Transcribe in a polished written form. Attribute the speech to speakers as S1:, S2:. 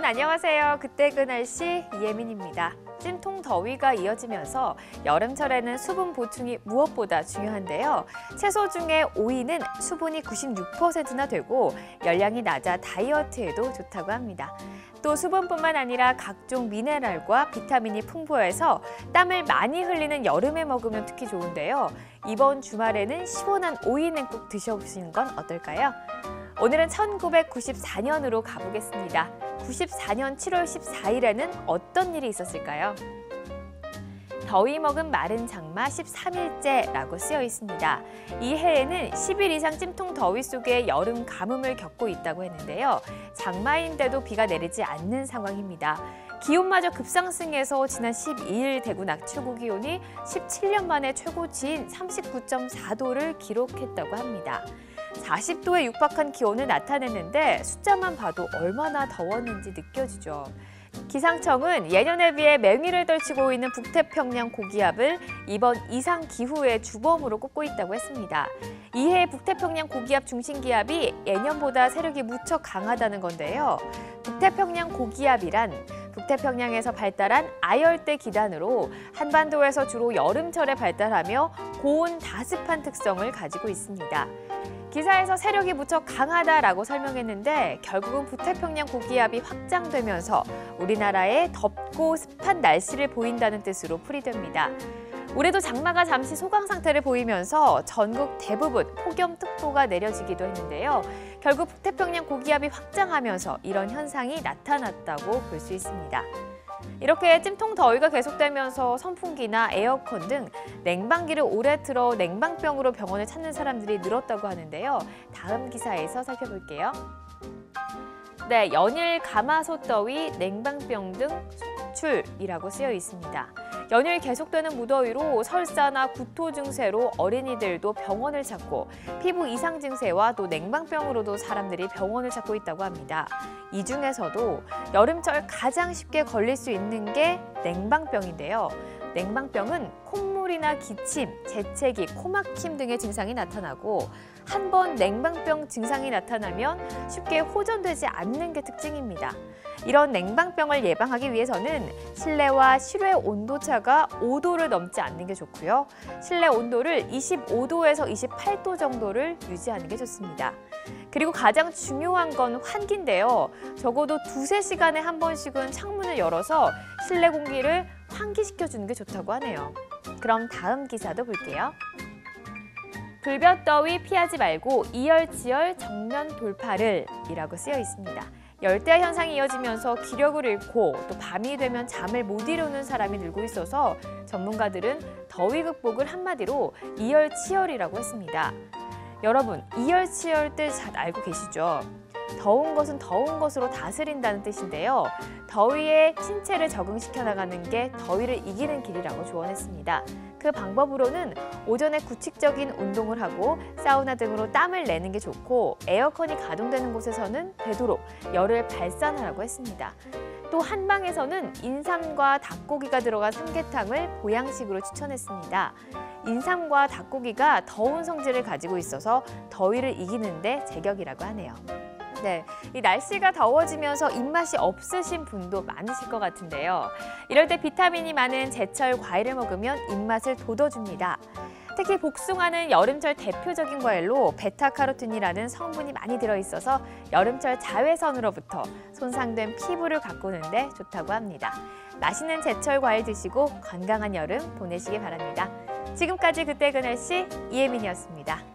S1: 여러분 안녕하세요. 그때 그 날씨 이예민입니다. 찜통 더위가 이어지면서 여름철에는 수분 보충이 무엇보다 중요한데요. 채소 중에 오이는 수분이 96%나 되고 열량이 낮아 다이어트에도 좋다고 합니다. 또 수분뿐만 아니라 각종 미네랄과 비타민이 풍부해서 땀을 많이 흘리는 여름에 먹으면 특히 좋은데요. 이번 주말에는 시원한 오이 냉국 드셔보시는 건 어떨까요? 오늘은 1994년으로 가보겠습니다. 94년 7월 14일에는 어떤 일이 있었을까요? 더위 먹은 마른 장마 13일째라고 쓰여 있습니다. 이 해에는 10일 이상 찜통 더위 속에 여름 가뭄을 겪고 있다고 했는데요. 장마인데도 비가 내리지 않는 상황입니다. 기온마저 급상승해서 지난 12일 대구 낮 최고 기온이 17년 만에 최고치인 39.4도를 기록했다고 합니다. 40도에 육박한 기온을 나타냈는데 숫자만 봐도 얼마나 더웠는지 느껴지죠. 기상청은 예년에 비해 맹위를 떨치고 있는 북태평양 고기압을 이번 이상 기후의 주범으로 꼽고 있다고 했습니다. 이해 북태평양 고기압 중심기압이 예년보다 세력이 무척 강하다는 건데요. 북태평양 고기압이란 북태평양에서 발달한 아열대 기단으로 한반도에서 주로 여름철에 발달하며 고온 다습한 특성을 가지고 있습니다. 기사에서 세력이 무척 강하다라고 설명했는데 결국은 북태평양 고기압이 확장되면서 우리나라에 덥고 습한 날씨를 보인다는 뜻으로 풀이됩니다. 올해도 장마가 잠시 소강 상태를 보이면서 전국 대부분 폭염특보가 내려지기도 했는데요. 결국 북태평양 고기압이 확장하면서 이런 현상이 나타났다고 볼 수 있습니다. 이렇게 찜통 더위가 계속되면서 선풍기나 에어컨 등 냉방기를 오래 틀어 냉방병으로 병원을 찾는 사람들이 늘었다고 하는데요. 다음 기사에서 살펴볼게요. 네, 연일 가마솥 더위, 냉방병 등 속출이라고 쓰여 있습니다. 연일 계속되는 무더위로 설사나 구토 증세로 어린이들도 병원을 찾고 피부 이상 증세와 또 냉방병으로도 사람들이 병원을 찾고 있다고 합니다. 이 중에서도 여름철 가장 쉽게 걸릴 수 있는 게 냉방병인데요. 냉방병은 콧물이나 기침, 재채기, 코막힘 등의 증상이 나타나고 한 번 냉방병 증상이 나타나면 쉽게 호전되지 않는 게 특징입니다. 이런 냉방병을 예방하기 위해서는 실내와 실외 온도차가 5도를 넘지 않는 게 좋고요. 실내 온도를 25도에서 28도 정도를 유지하는 게 좋습니다. 그리고 가장 중요한 건 환기인데요. 적어도 2~3시간에 한 번씩은 창문을 열어서 실내 공기를 환기시켜주는 게 좋다고 하네요. 그럼 다음 기사도 볼게요. 불볕더위 피하지 말고 이열치열 정면 돌파를 이라고 쓰여 있습니다. 열대야 현상이 이어지면서 기력을 잃고 또 밤이 되면 잠을 못 이루는 사람이 늘고 있어서 전문가들은 더위 극복을 한마디로 이열치열이라고 했습니다. 여러분, 이열치열 뜻 잘 알고 계시죠? 더운 것은 더운 것으로 다스린다는 뜻인데요. 더위에 신체를 적응시켜 나가는 게 더위를 이기는 길이라고 조언했습니다. 그 방법으로는 오전에 규칙적인 운동을 하고 사우나 등으로 땀을 내는 게 좋고 에어컨이 가동되는 곳에서는 되도록 열을 발산하라고 했습니다. 또 한방에서는 인삼과 닭고기가 들어간 삼계탕을 보양식으로 추천했습니다. 인삼과 닭고기가 더운 성질을 가지고 있어서 더위를 이기는 데 제격이라고 하네요. 네, 이 날씨가 더워지면서 입맛이 없으신 분도 많으실 것 같은데요. 이럴 때 비타민이 많은 제철 과일을 먹으면 입맛을 돋워줍니다. 특히 복숭아는 여름철 대표적인 과일로 베타카로틴이라는 성분이 많이 들어있어서 여름철 자외선으로부터 손상된 피부를 가꾸는 데 좋다고 합니다. 맛있는 제철 과일 드시고 건강한 여름 보내시기 바랍니다. 지금까지 그때 그 날씨 이예민이었습니다.